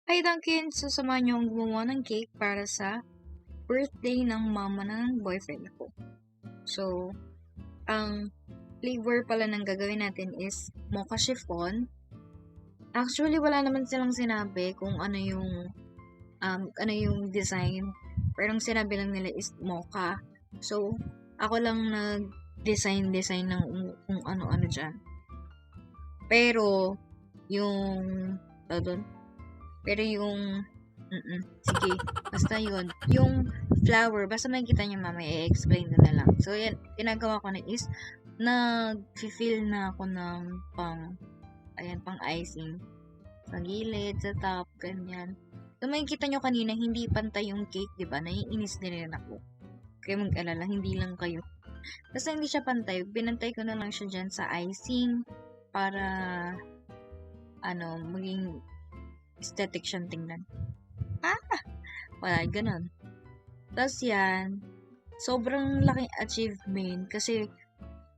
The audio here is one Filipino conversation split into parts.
Hi Duncan, sasamahan niyo akong gumawa ng cake para sa birthday ng mama ng boyfriend ko. So, ang flavor pala ng gagawin natin is mocha chiffon. Actually, wala naman silang sinabi kung ano yung design. Pero ang sinabi lang nila is mocha. So, ako lang nag-design ng kung ano-ano dyan. Pero, yung, tawag doon, pero sige, basta yun. Yung flower, basta makikita niyo mamaya, i-explain ko na lang. So, yan, ginagawa ko na is, nag-fill na ako ng pang icing. Sa gilid, sa top, ganyan. So, makikita nyo kanina, hindi pantay yung cake, di ba? Naiinis din rin ako. Kaya mag-alala, hindi lang kayo. Basta hindi siya pantay, binantay ko na lang siya dyan sa icing para, maging aesthetic siyang tingnan. Wala, ganun. Tapos yan, sobrang laking achievement kasi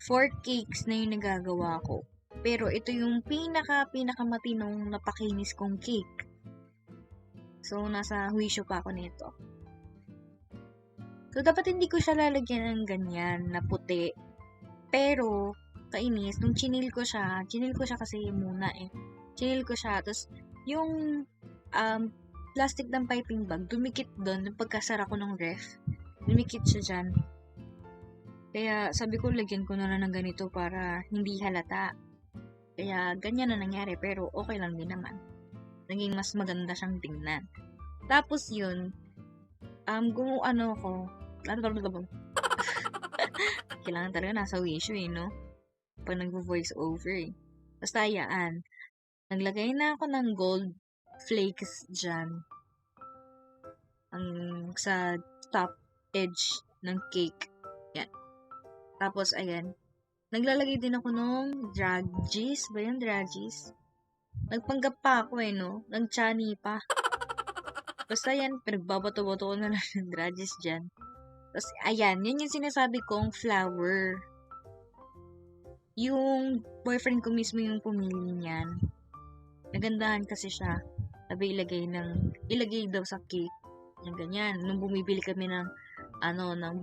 4 cakes na yung nagagawa ko. Pero ito yung pinakamatinong napakinis kong cake. So, nasa huwisyo pa ako nito. So, dapat hindi ko siya lalagyan ng ganyan na puti. Pero, kainis, nung chinil ko siya kasi muna eh. Chinil ko siya, tapos yung plastic ng piping bag, dumikit doon yung pagkasara ko ng ref. Dumikit siya dyan. Kaya sabi ko, lagyan ko na lang ng ganito para hindi halata. Kaya ganyan na nangyari, pero okay lang din naman. Naging mas maganda siyang tingnan. Tapos yun, kailangan talaga nasa wisyo eh, no? Pag nag-voice over eh. Basta yaan, naglagay na ako ng gold flakes dyan. Sa top edge ng cake. Yan. Tapos, ayan. Naglalagay din ako nung draggies. Ba yun, draggies? Nagpanggap pa ako eh, no? Nagchani pa. Basta yan, pinagbabato-bato ko na lang ng draggies dyan. Tapos, ayan, yan yung sinasabi kong flower. Yung boyfriend ko mismo yung pumili niyan. Nagandahan kasi siya. Sabi ilagay daw sa cake. Yung ganyan. Nung bumibili kami ng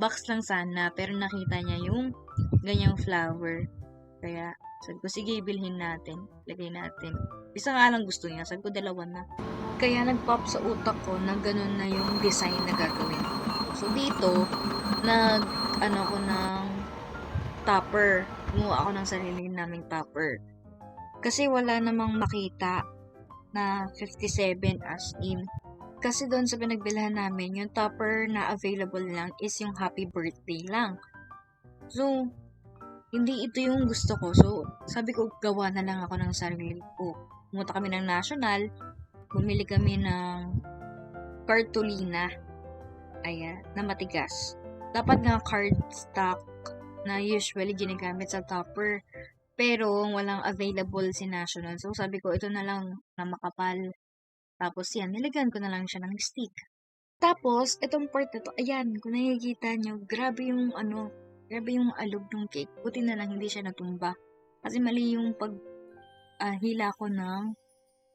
box lang sana, pero nakita niya yung ganyang flower. Kaya, sabi ko, sige, bilhin natin. Lagay natin. Isa nga lang gusto niya. Sabi ko, dalawa na. Kaya nag-pop sa utak ko na ganun na yung design na gagawin. So, dito, ko ng topper. Gumawa ako ng sarili naming topper. Kasi wala namang makita na 57 as in. Kasi doon sa pinagbilhan namin, yung topper na available lang is yung happy birthday lang. So, hindi ito yung gusto ko. So, sabi ko, gawa na lang ako ng sarili ko. Pumunta kami ng National, bumili kami ng cartolina. Ayan, na matigas. Dapat nga cardstock na usually ginagamit sa topper. Pero, walang available si National. So, sabi ko, ito na lang na makapal. Tapos, yan, nilagyan ko na lang siya ng stick. Tapos, itong part na to, ayan, kung nakikita nyo, grabe yung alog ng cake. Buti na lang hindi siya natumba. Kasi mali yung hila ko ng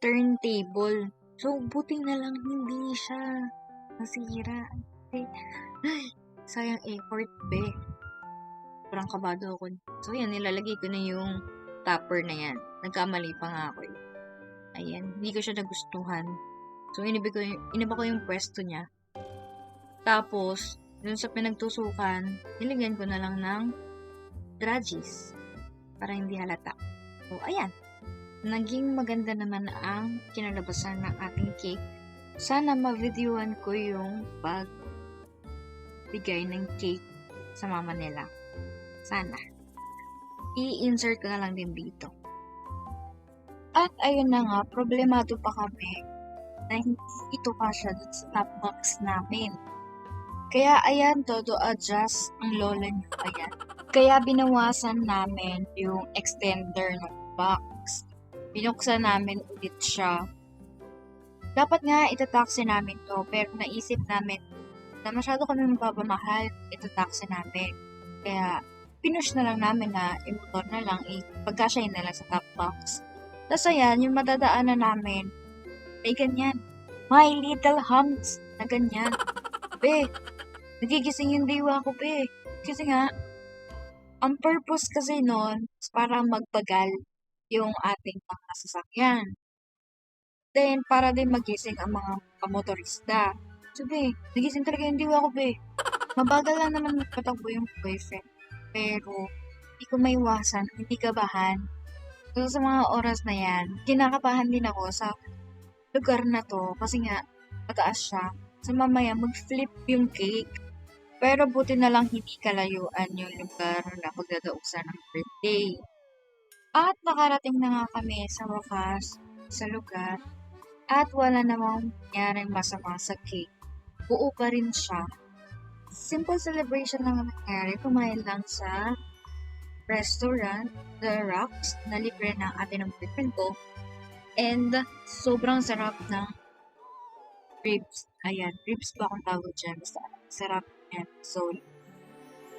turntable. So, buti na lang hindi siya nasira. Sayang effort, be. Parang kabado ako. So, yan, nilalagay ko na yung topper na yan. Nagkamali pa nga ako eh. Ayan, hindi ko siya nagustuhan. So, iniba ko yung pwesto niya. Tapos, dun sa pinagtusukan, nilagyan ko na lang ng draggies para hindi halata. So, ayan. Naging maganda naman ang kinalabasan ng ating cake. Sana ma-videoan ko yung pagbigay ng cake sa mama nila. Sana. I-insert ko na lang din dito. At ayun na nga, problemado pa kami na hindi ito kasya dun sa top box namin. Kaya ayan, todo adjust ang lola niyo, ayan. Kaya binawasan namin yung extender ng box. Binuksan namin ulit siya. Dapat nga itataksi namin to, pero naisip namin na masyado kami mapapamahal, itataksi namin. Kaya pinush na lang namin na i-motor na lang, ipagkasyahin na lang sa top box. Tapos ayan, yung madadaanan namin, may ganyan. My little humps na ganyan. Be, nagigising yung diwa ko, be. Kasi nga, ang purpose kasi nun is para magbagal yung ating mga sasakyan. Then, para din magising ang mga pamotorista. So, be, nagising talaga yung diwa ko, be. Mabagal lang naman magpatakbo yung boyfriend. Pero, hindi ko maiwasan, hindi kabahan. So, sa mga oras na yan, kinakabahan din ako sa lugar na to kasi nga, mataas siya. So, mamaya, mag-flip yung cake. Pero buti na lang hindi kalayuan yung lugar na pagdadausan ng birthday. At nakarating na nga kami sa wakas sa lugar at wala namang nangyaring masama sa cake. Buo pa rin siya. Simple celebration lang ang nangyari. Kumain lang sa restaurant, The Rocks, na libre ng ate ng boyfriend ko. And sobrang sarap ng ribs. Ayan, ribs ba akong tawag dyan? Basta sarap yan. So,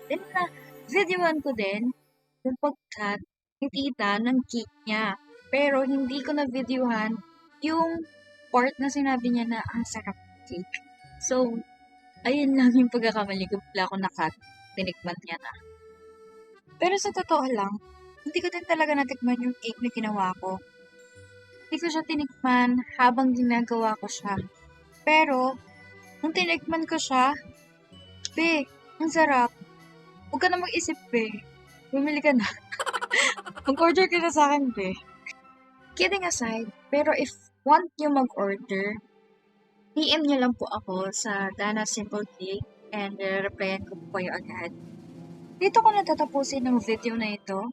then na, videoan ko din yung pag-cut ni tita ng cake niya. Pero hindi ko na videohan yung part na sinabi niya na ang sarap ng cake. So, ayun lang yung pagkakamali ko. Bigla ako na-cut. Tinikman niya na. Pero sa totoo lang, hindi ko din talaga natikman yung cake na ginawa ko. Hindi ko siya tinikman habang ginagawa ko siya. Pero, nung tinikman ko siya, be, ang sarap. Huwag ka na mag-isip, be. Bumili ka na. Mag-order ka na sa akin, be. Kidding aside, pero if want nyo mag-order, PM nyo lang po ako sa Dana Simple Cake and replyan ko po kayo agad. Dito ko natatapusin ng video na ito.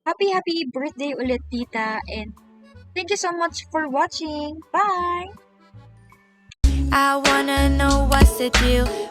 Happy birthday ulit, tita, and thank you so much for watching. Bye! I wanna know what's the deal.